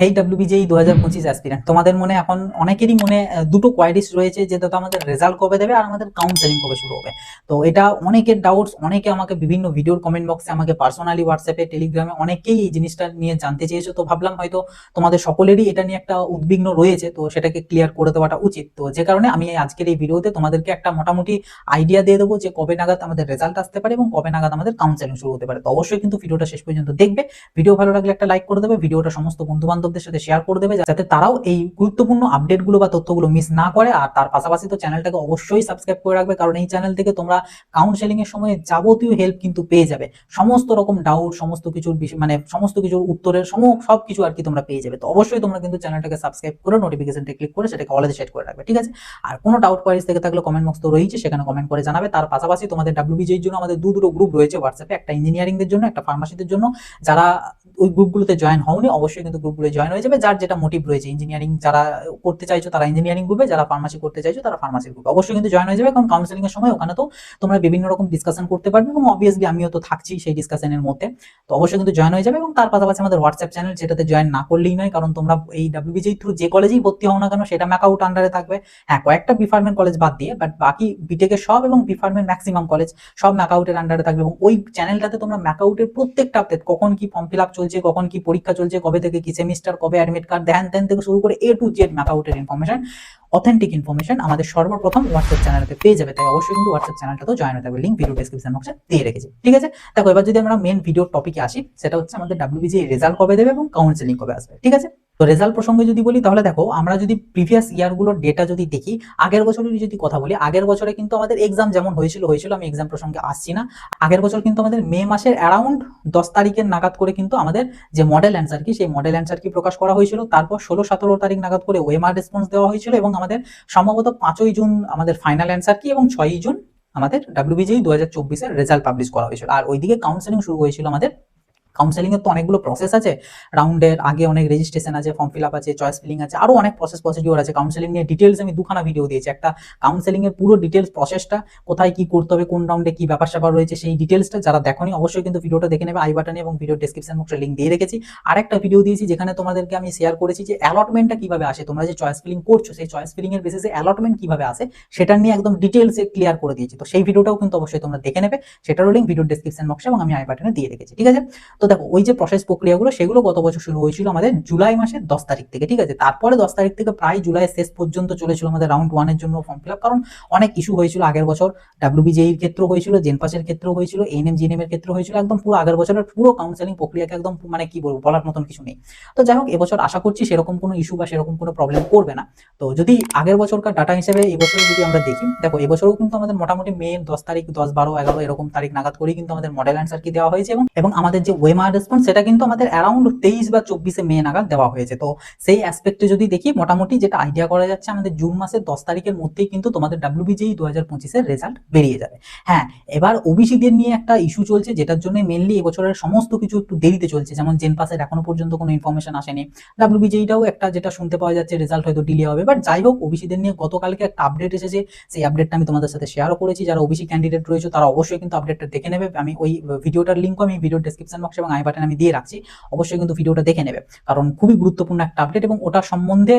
এই WBJEE 2025 aspirant, তোমাদের মনে এখন অনেকেরই মনে দুটো কোয়ারিজ রয়েছে যে দাদা আমাদের রেজাল্ট কবে দেবে আর আমাদের কাউন্সেলিং কবে শুরু হবে। তো এটা অনেকের ডাউটস, অনেকে আমাকে বিভিন্ন ভিডিওর কমেন্ট বক্সে, আমাকে পার্সোনালি হোয়াটসঅ্যাপে, টেলিগ্রামে অনেকেই এই জিনিসটা নিয়ে জানতে চেয়েছো। তো ভাবলাম হয়তো তোমাদের সকলেরই এটা নিয়ে একটা উদ্বিগ্ন রয়েছে, তো সেটাকে ক্লিয়ার করে দেওয়াটা উচিত। তো যে কারণে আমি আজকের এই ভিডিওতে তোমাদেরকে একটা মোটামুটি আইডিয়া দিয়ে দেবো যে কবে নাগাদ আমাদের রেজাল্ট আসতে পারে এবং কবে নাগাদ আমাদের কাউন্সেলিং শুরু হতে পারে। তো অবশ্যই কিন্তু ভিডিওটা শেষ পর্যন্ত দেখবে। ভিডিও ভালো লাগলে একটা লাইক করে দেবে, ভিডিওটা সমস্ত বন্ধু বান্ধবদের সাথে শেয়ার করে দেবে যাতে তারাও এই গুরুত্বপূর্ণ আপডেটগুলো বা তথ্যগুলো মিস না করে। আর তার পাশাপাশি তো চ্যানেলটাকে অবশ্যই সাবস্ক্রাইব করে রাখবে, কারণ এই চ্যানেল থেকে তোমরা কাউন্সেলিং এর সময় যাবতীয় হেল্প কিন্তু পেয়ে যাবে। সমস্ত রকম ডাউট, সমস্ত কিছুর মানে সমস্ত কিছুর উত্তরের সবকিছু আর কি তোমরা পেয়ে যাবে। তো অবশ্যই তোমরা কিন্তু চ্যানেলটাকে সাবস্ক্রাইব করে নোটিফিকেশনটা ক্লিক করে সেটাকে অলে সেট করে রাখবে, ঠিক আছে? আর কোনো ডাউট কোয়ারিজ থেকে থাকলে কমেন্ট বক্স তো রয়েছে, সেখানে কমেন্ট করে জানাবে। তার পাশাপাশি তোমাদের WBJEE জন্য আমাদের দুটো গ্রুপ রয়েছে হোয়াটসঅ্যাপে, একটা ইঞ্জিনিয়ারিং দের জন্য, একটা ফার্মাসিদের জন্য। যারা ওই গ্রুপগুলোতে জয়েন হওনি অবশ্যই কিন্তু গ্রুপগুলো জয়েন হয়ে যাবে, যার যেটা মোটিভ রয়েছে। ইঞ্জিনিয়ারিং যারা করতে চাইছো তারা ইঞ্জিনিয়ারিং গ্রুপে, যারা ফার্মাসি করতে চাইছো তারা ফার্মাসির গ্রুপে অবশ্যই কিন্তু জয়েন হয়ে যাবে। কারণ কাউন্সেলিং এর সময় ওখানে তো তোমরা বিভিন্ন রকম ডিসকাশন করতে পারবে এবং অবভিয়াসলি আমিও তো থাকছি সেই ডিসকাশনের মধ্যে। তো অবশ্যই কিন্তু জয়েন হয়ে যাবে। এবং তার পাশাপাশি আমাদের হোয়াটসঅ্যাপ চ্যানেল, যেটাতে জয়েন না করলেই নয়, কারণ তোমরা এই WBJEE থ্রু যে কলেজেই ভর্তি হও না কেন সেটা ম্যাকআউট আন্ডারে থাকবে। হ্যাঁ, কয়েকটা বিফার্মেন্ট কলেজ বাদ দিয়ে, বাট বাকি বিটেকের সব এবং বিফার্মেন্ট ম্যাক্সিমাম কলেজ সব ম্যাকআউটের আন্ডারে থাকবে। এবং ওই চ্যানেলটাতে তোমরা ম্যাকআউটের প্রত্যেকটা আপডেট, কখন কি ফর্ম ফিল আপ চলছে, কখন কি পরীক্ষা চলছে, কবে থেকে কি সেমিস্টার, কবে অ্যাডমিট কার্ড, ধ্যান থেকে শুরু করে A to Z ম্যাকআউটের ইনফরমেশন, অথেন্টিক ইনফরমেশন আমাদের সর্বপ্রথম হোয়াটসঅ্যাপ চ্যানেলে পেয়ে যাবে। তাই অবশ্যই কিন্তু হোয়াটসঅ্যাপ চ্যানেলটাতেও জয়েন হতে হবে, লিঙ্ক ভিডিও ডেসক্রিপশন বক্সে দিয়ে রেখেছি, ঠিক আছে? দেখো, এবার যদি আমরা মেন ভিডিওর টপিকে আসি, সেটা হচ্ছে আমাদের WBJEE রেজাল্ট কবে দেবে এবং কাউন্সেলিং কবে আসবে, ঠিক আছে? তো রেজাল্ট প্রসঙ্গে যদি বলি, তাহলে দেখো, আমরা যদি প্রিভিয়াস ইয়ারগুলোর ডেটা যদি দেখি, আগের বছরের যদি কথা বলি, আগের বছরে কিন্তু আমাদের এক্সাম যেমন হয়েছিল, আমি এক্সাম প্রসঙ্গে আসছি না। আগের বছর কিন্তু আমাদের মে মাসের অ্যারাউন্ড 10 তারিখের নাগাদ করে কিন্তু আমাদের যে মডেল অ্যান্সার কি, সেই মডেল অ্যান্সার কি প্রকাশ করা হয়েছিল। তারপর 16-17 তারিখ নাগাদ করে ওএমআর রেসপন্স দেওয়া হয়েছিল এবং আমাদের সম্ভবত 5ই জুন আমাদের ফাইনাল অ্যান্সার কি এবং 6ই জুন আমাদের WBJEE 2024 এর রেজাল্ট পাবলিশ করা হয়েছিল। আর ওইদিকে কাউন্সেলিং শুরু হয়েছিল আমাদের। কাউন্সেলিং এর তো অনেকগুলো প্রসেস আছে, রাউন্ডের আগে অনেক রেজিস্ট্রেশন আছে, ফর্ম ফিল আপ আছে, চয়েস ফিলিং আছে, আরো অনেক প্রসিডিওর আছে। কাউন্সেলিং নিয়ে ডিটেলস আমি দুখানা ভিডিও দিয়েছি। একটা কাউন্সেলিং এর পুরো ডিটেলস প্রসেসটা, কোথায় কি করতে হবে, কোন রাউন্ডে কি ব্যাপার স্যাপার রয়েছে, সেই ডিটেলসটা যারা দেখোনি অবশ্যই কিন্তু ভিডিওটা দেখে নেবে, আই বাটনে এবং ভিডিও ডেসক্রিপশন বক্সে লিঙ্ক দিয়ে রেখেছি। আরেকটা ভিডিও দিয়েছি যেখানে তোমাদেরকে আমি শেয়ার করেছি যে অ্যালটমেন্টটা কিভাবে আসে, তোমরা যে চয়েস ফিলিং করছো সেই চয়েস ফিলিং এর বেসিসে অ্যালটমেন্ট কিভাবে আসে সেটা নিয়ে একদম ডিটেলসে ক্লিয়ার করে দিয়েছি। তো সেই ভিডিওটাও কিন্তু অবশ্যই তোমরা দেখে নেবে, সেটারও লিঙ্ক ভিডিও ডেসক্রিপশন বক্সে এবং আমি আই বাটনে দিয়ে রেখেছি, ঠিক আছে? তো দেখো, ওই যে প্রসেস প্রক্রিয়াগুলো সেগুলো গত বছর শুরু হয়েছিল আমাদের জুলাই মাসের 10 তারিখ থেকে, ঠিক আছে? তারপরে 10 তারিখ থেকে প্রায় জুলাইয়ের শেষ পর্যন্ত চলেছিল আমাদের রাউন্ড 1 এর জন্য ফর্ম ফিল আপ। কারণ অনেক ইস্যু হয়েছিল আগের বছর, WBJEE এর ক্ষেত্রেও হয়েছিল, জেনপাসের ক্ষেত্রেও হয়েছিল, এএনএম জিএনএম এর ক্ষেত্রেও হয়েছিল। একদম পুরো আগের বছরের পুরো কাউন্সেলিং প্রক্রিয়াকে একদম মানে কি বলবো, বলার মতন কিছু নেই। তো যাই হোক, এবছর আশা করছি সেরকম কোনো ইস্যু বা সেরকম কোনো প্রবলেম করবে না। তো যদি আগের বছরকার ডাটা হিসেবে এবছরে যদি আমরা দেখি, দেখো এবছরও কিন্তু আমাদের মোটামুটি মে 10 তারিখ, 10, 12, 11 এরকম তারিখ নাগাদ করেই কিন্তু আমাদের মডেল অ্যান্সার কি দেওয়া হয়েছে এবং আমাদের যে ওএমআর রেসপন্স সেটা কিন্তু আমাদের অ্যারাউন্ড 23 বা 24 মে নাগাদ দেওয়া হয়েছে। তো সেই অ্যাসপেক্টে যদি দেখি, মোটামুটি যেটা আইডিয়া করা যাচ্ছে, আমাদের জুন মাসের 10 তারিখের মধ্যেই কিন্তু তোমাদের WBJEE 2025 এর রেজাল্ট বেরিয়ে যাবে। হ্যাঁ, এবার ওবিসিদের নিয়ে একটা ইস্যু চলছে, যেটার জন্য মেনলি এবছরের সমস্ত কিছু একটু দেরিতে চলছে। যেমন জেনপাসের এখনো পর্যন্ত কোনো ইনফরমেশন আসেনি, WBJEE-টাও একটা যেটা শুনতে পাওয়া যাচ্ছে রেজাল্ট হয়তো ডিলে হবে। বাট যাই হোক, ওবিসিদের নিয়ে গতকালকে একটা আপডেট এসেছে, সেই আপডেটটা আমি তোমাদের সাথে শেয়ারও করেছি। যারা ওবিসি ক্যান্ডিডেট রয়েছে তারা অবশ্যই কিন্তু আপডেটটা দেখে নেবে। আমি ওই ভিডিওটার লিঙ্কও আমি ভিডিও ডেসক্রিপশন বক্সে এবং আই বাটনে আমি দিয়ে রাখছি, অবশ্যই কিন্তু ভিডিওটা দেখে নেবে, কারণ খুবই গুরুত্বপূর্ণ একটা আপডেট। এবং ওটা সম্বন্ধে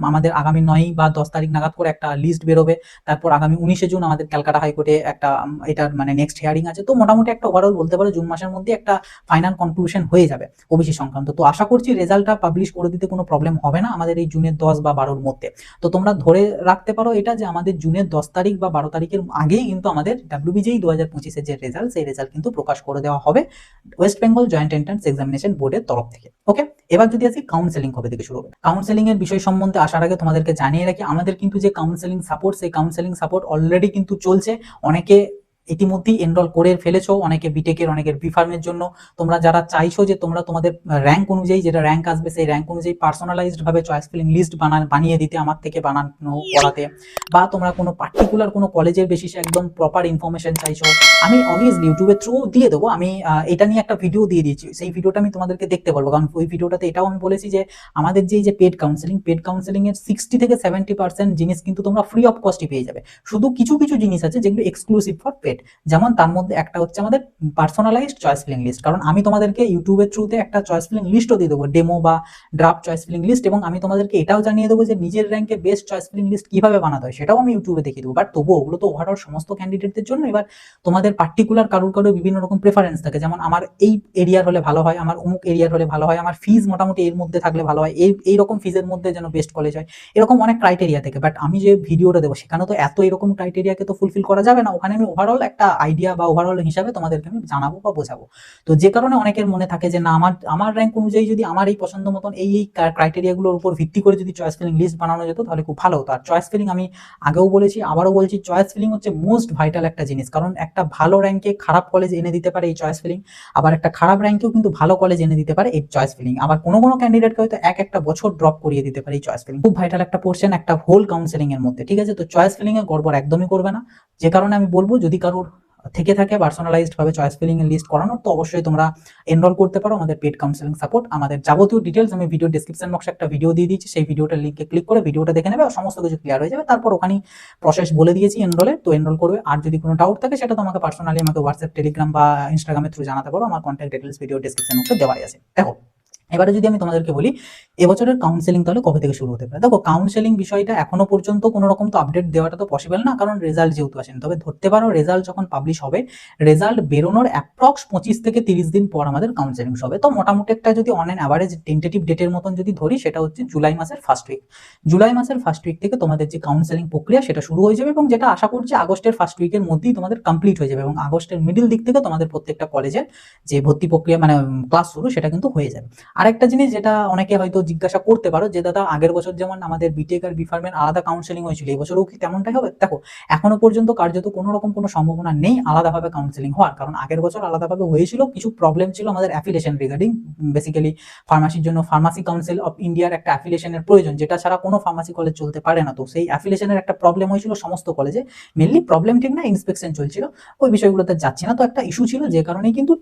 আমাদের আগামী 9 বা 10 তারিখ নাগাদ করে একটা লিস্ট বেরোবে। তারপর আগামী 19 জুন আমাদের ক্যালকাটা হাইকোর্টে একটা এটার মানে নেক্সট হিয়ারিং আছে। তো মোটামুটি একটা ওভারঅল বলতে পারো জুন মাসের মধ্যে একটা ফাইনাল কনক্লুশন হয়ে যাবে ওবিসি সংক্রান্ত। তো আশা করছি রেজাল্টটা পাবলিশ করে দিতে কোনো প্রবলেম হবে না আমাদের এই জুনের 10 বা 12-র মধ্যে। তো তোমরা ধরে রাখতে পারো এটা যে আমাদের জুনের 10 তারিখ বা 12 তারিখের আগেই কিন্তু আমাদের WBJEE 2025 এর যে রেজাল্ট, সেই রেজাল্ট কিন্তু প্রকাশ করে দেওয়া হবে West Bengal joint entrance examination বোর্ডের তরফ থেকে। ওকে, এবার যদি আসি কাউন্সেলিং কবে থেকে শুরু হবে। কাউন্সেলিং এর বিষয় সম্বন্ধে আসার আগে তোমাদেরকে জানিয়ে রাখি, আমাদের কিন্তু যে কাউন্সেলিং সাপোর্ট, সেই কাউন্সেলিং সাপোর্ট অলরেডি কিন্তু চলছে। অনেকে ইতিমধ্যেই এনরোল করে ফেলেছো, অনেকে বিটেকের, অনেকের বিফার্মের জন্য। তোমরা যারা চাইছো যে তোমরা তোমাদের র্যাঙ্ক অনুযায়ী, যেটা র্যাঙ্ক আসবে সেই র্যাঙ্ক অনুযায়ী পার্সোনালাইজড ভাবে চয়েস ফিলিং লিস্ট বানিয়ে দিতে, আমার থেকে বানানো করাতে, বা তোমরা কোনো পার্টিকুলার কোনো কলেজের বেসিসে একদম প্রপার ইনফরমেশন চাইছো, আমি অবভিয়াসলি ইউটিউবের থ্রু দিয়ে দেবো। আমি এটা নিয়ে একটা ভিডিও দিয়ে দিয়েছি, সেই ভিডিওটা আমি তোমাদেরকে দেখতে বলবো, কারণ ওই ভিডিওটাতে এটাও আমি বলেছি যে আমাদের যে পেড কাউন্সেলিং এর 60 থেকে 70% জিনিস কিন্তু তোমরা ফ্রি অফ কস্টই পেয়ে যাবে। শুধু কিছু কিছু জিনিস আছে যেগুলো এক্সক্লুসিভ ফর পেড আপডেট। যেমন তার মধ্যে একটা হচ্ছে আমাদের পার্সোনালাইজড চয়েস ফিলিং লিস্ট, কারণ আমি তোমাদেরকে ইউটিউবের থ্রুতে একটা চয়েস ফিলিং লিস্টও দিয়ে দেবো, ডেমো বা ড্রাফট চয়েস ফিলিং লিস্ট, এবং আমি তোমাদেরকে এটাও জানিয়ে দেবো যে নিজের র্যাঙ্কে বেস্ট চয়েস ফিলিং লিস্ট কিভাবে বানাতে হয়, সেটাও আমি ইউটিউবে দেখিয়ে দেবো। বাট তবুও ওগুলো তো ওভারঅল সমস্ত ক্যান্ডিডেটদের জন্য। এবার তোমাদের পার্টিকুলার কারোর বিভিন্ন রকম প্রেফারেন্স থাকে, যেমন আমার এই এরিয়ার হলে ভালো হয়, আমার অমুক এরিয়ার হলে ভালো হয়, আমার ফিজ মোটামুটি এর মধ্যে থাকলে ভালো হয়, এইরকম ফিজের মধ্যে যেন বেস্ট কলেজ হয়, এরকম অনেক ক্রাইটেরিয়া থাকে। বাট আমি যে ভিডিওটা দেবো সেখানে তো এত এরকম ক্রাইটেরিয়াকে তো ফুলফিল করা যাবে না, ওখানে আমি ওভারঅল একটা আইডিয়া বা ওভারঅল হিসাবে তোমাদেরকে আমি জানাবো বা বোঝাবো। তো যে কারণে অনেকের মনে থাকে যে না, আমার র্যাঙ্ক অনুযায়ী যদি আমার এই পছন্দ মতন এই ক্রাইটেরিয়াগুলোর উপর ভিত্তি করে যদি চয়েস ফিলিং লিস্ট বানানো যেত তাহলে খুব ভালো হতো। আর চয়েস ফিলিং আমি আগেও বলেছি, আবারও বলছি, চয়েস ফিলিং হচ্ছে মোস্ট ভাইটাল একটা জিনিস, কারণ একটা ভালো র্যাঙ্কে খারাপ কলেজ এনে দিতে পারে এই চয়েস ফিলিং, আবার একটা খারাপ র্যাঙ্কেও কিন্তু ভালো কলেজ এনে দিতে পারে এই চয়েস ফিলিং, আবার কোনো ক্যান্ডিডেটকে হয়তো একটা বছর ড্রপ করিয়ে দিতে পারে এই চয়েস ফিলিং। খুব ভাইটাল একটা পোর্শন একটা হোল কাউন্সেলিং এর মধ্যে, ঠিক আছে? তো চয়েস ফিলিং এ গড়বড় একদমই করবে না। যে কারণে আমি বলবো, যদি কারোর থেকে থাকে পার্সোনালাইজড ভাবে চয়েস ফিলিং এর লিস্ট করানোর, তো অবশ্যই তোমরা এনরোল করতে পারো আমাদের পেড কাউন্সেলিং সাপোর্ট। আমাদের যাবতীয় ডিটেলস আমি ভিডিও ডেসক্রিপশন বক্সে একটা ভিডিও দিয়ে দিয়েছি, সেই ভিডিওটার লিঙ্কে ক্লিক করে ভিডিওটা দেখে নেবে, সমস্ত কিছু ক্লিয়ার হয়ে যাবে। তারপর ওখানে প্রসেস বলে দিয়েছি এনরোলের, তো এনরোল করবে। আর যদি কোনো ডাউট থাকে সেটা তোমাকে পার্সোনালি আমাকে হোয়াটসঅ্যাপ, টেলিগ্রাম বা ইনস্টাগ্রামের থ্রু জানাতে পারো, আমার কন্ট্যাক্ট ডিটেলস ভিডিও ডেসক্রিপশন বক্সে দেওয়াই আছে। দেখো, এবারে যদি আমি তোমাদেরকে বলি এবছরের কাউন্সেলিং তাহলে কবে থেকে শুরু হতে পারে। দেখো, কাউন্সেলিং বিষয়টা এখনো পর্যন্ত কোনো রকম তো আপডেট দেওয়াটা তো পসিবল না, কারণ রেজাল্ট যেহেতু আসেনি। তবে ধরতে পারো রেজাল্ট যখন পাবলিশ হবে, রেজাল্ট বেরোনোর অ্যাপ্রক্স 25 থেকে 30 দিন পর আমাদের কাউন্সেলিং হবে। তো মোটামুটি একটা যদি অন অ্যান অ্যাভারেজ টেন্টেটিভ ডেটের মতন যদি ধরি, সেটা হচ্ছে জুলাই মাসের ফার্স্ট উইক। জুলাই মাসের ফার্স্ট উইক থেকে তোমাদের যে কাউন্সেলিং প্রক্রিয়া সেটা শুরু হয়ে যাবে, এবং যেটা আশা করছি আগস্টের ফার্স্ট উইকের মধ্যেই তোমাদের কমপ্লিট হয়ে যাবে, এবং আগস্টের মিডিল দিক থেকে তোমাদের প্রত্যেকটা কলেজের যে ভর্তি প্রক্রিয়া মানে ক্লাস শুরু, সেটা কিন্তু হয়ে যাবে। আরেকটা জিনিস যেটা অনেকে হয়তো জিজ্ঞাসা করতে পারো যে দাদা, আগের বছর যেমন আমাদের বিটেক আর বিফার্মের আলাদা কাউন্সেলিং হয়েছিল, এই বছরও কি তেমনটাই হবে? দেখো, এখনো পর্যন্ত কার্যত কোনো রকম কোনো সম্ভাবনা নেই আলাদাভাবে কাউন্সেলিং হওয়ার, কারণ আগের বছর আলাদাভাবে হয়েছিল, কিছু প্রবলেম ছিল আমাদের অ্যাফিলিয়েশন রিগার্ডিং। বেসিক্যালি ফার্মাসির জন্য ফার্মাসি কাউন্সিল অফ ইন্ডিয়ার একটা অ্যাফিলিয়েশনের প্রয়োজন, যেটা ছাড়া কোনো ফার্মাসি কলেজ চলতে পারে না। তো সেই অ্যাফিলিয়েশনের একটা প্রবলেম হয়েছিল সমস্ত কলেজে, মেনলি প্রবলেম ঠিক না, ইন্সপেকশন চলছিল, ওই বিষয়গুলোতে যাচ্ছি না। তো একটা ইস্যু ছিল, যে কারণেই কিন্তু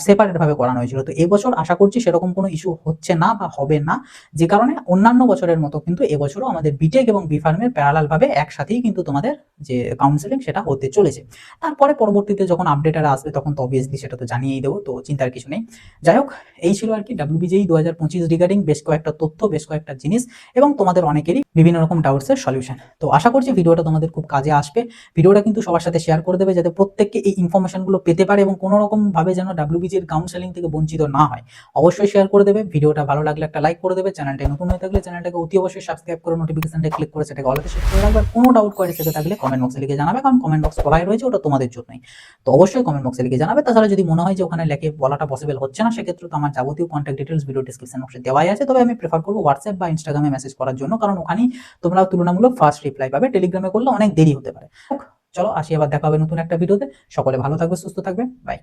সেপারেট ভাবে করানো হয়েছিল। তো এবছর আশা করছি সেরকম কোনো ইস্যু হচ্ছে না বা হবে না, যে কারণে অন্যান্য বছরের মতো কিন্তু এবছরও আমাদের বিটেক এবং বিফার্মের প্যারালাল ভাবে একসাথেই কিন্তু তোমাদের যে কাউন্সেলিং সেটা হতে চলেছে। তারপরে পরবর্তীতে যখন আপডেট আর আসবে তখন তো অবভিয়াসলি সেটা তো জানিয়েই দেবো, তো চিন্তার কিছু নেই। যাই হোক, এই ছিল আর কি WBJEE 2025 রিগার্ডিং বেশ কয়েকটা তথ্য, বেশ কয়েকটা জিনিস, এবং তোমাদের অনেকেরই বিভিন্ন রকম ডাউটসের সলিউশন। তো আশা করছি ভিডিওটা তোমাদের খুব কাজে আসবে। ভিডিওটা কিন্তু সবার সাথে শেয়ার করে দেবে, যাতে প্রত্যেককে এই ইনফরমেশনগুলো পেতে পারে, এবং কোনো রকম ভাবে যেন WBJEE কাউন্সেলিং থেকে বঞ্চিত না হয়। অবশ্যই শেয়ার করে দেবে। ভিডিওটা ভালো লাগলে একটা লাইক করে দেবে। চ্যানেলটা নতুন হয়ে থাকলে চ্যানেলটাকে অতি অবশ্যই সাবস্ক্রাইব করে নোটিফিকেশনটা ক্লিক করে সেটাকে অলতে সেট করে রাখবে। কোনো ডাউট কোয়েরি থেকে থাকলে কমেন্ট বক্সে লিখে জানাবে, কারণ কমেন্ট বক্স খোলাই রয়েছে, ওটা তোমাদের জন্যই। তো অবশ্যই কমেন্ট বক্সে লিখে জানাবে। তাছাড়া যদি মনে হয় যে ওখানে লিখে বলাটা পসিবল হচ্ছে না, সেক্ষেত্রে তো আমার যাবতীয় কন্ট্যাক্ট ডিটেলস ভিডিও ডেসক্রিপশন বক্সে দেওয়াই আছে। তবে আমি প্রেফার করবো হোয়াটসঅ্যাপ বা ইনস্টাগ্রামে মেসেজ করার জন্য, কারণ ওখানেই তোমরা তুলনামূলক ফাস্ট রিপ্লাই পাবে, টেলিগ্রামে করলে অনেক দেরি হতে পারে। চলো আসি, আবার দেখা হবে নতুন একটা ভিডিওতে। সকলে ভালো থাকবে, সুস্থ থাকবে, বাই।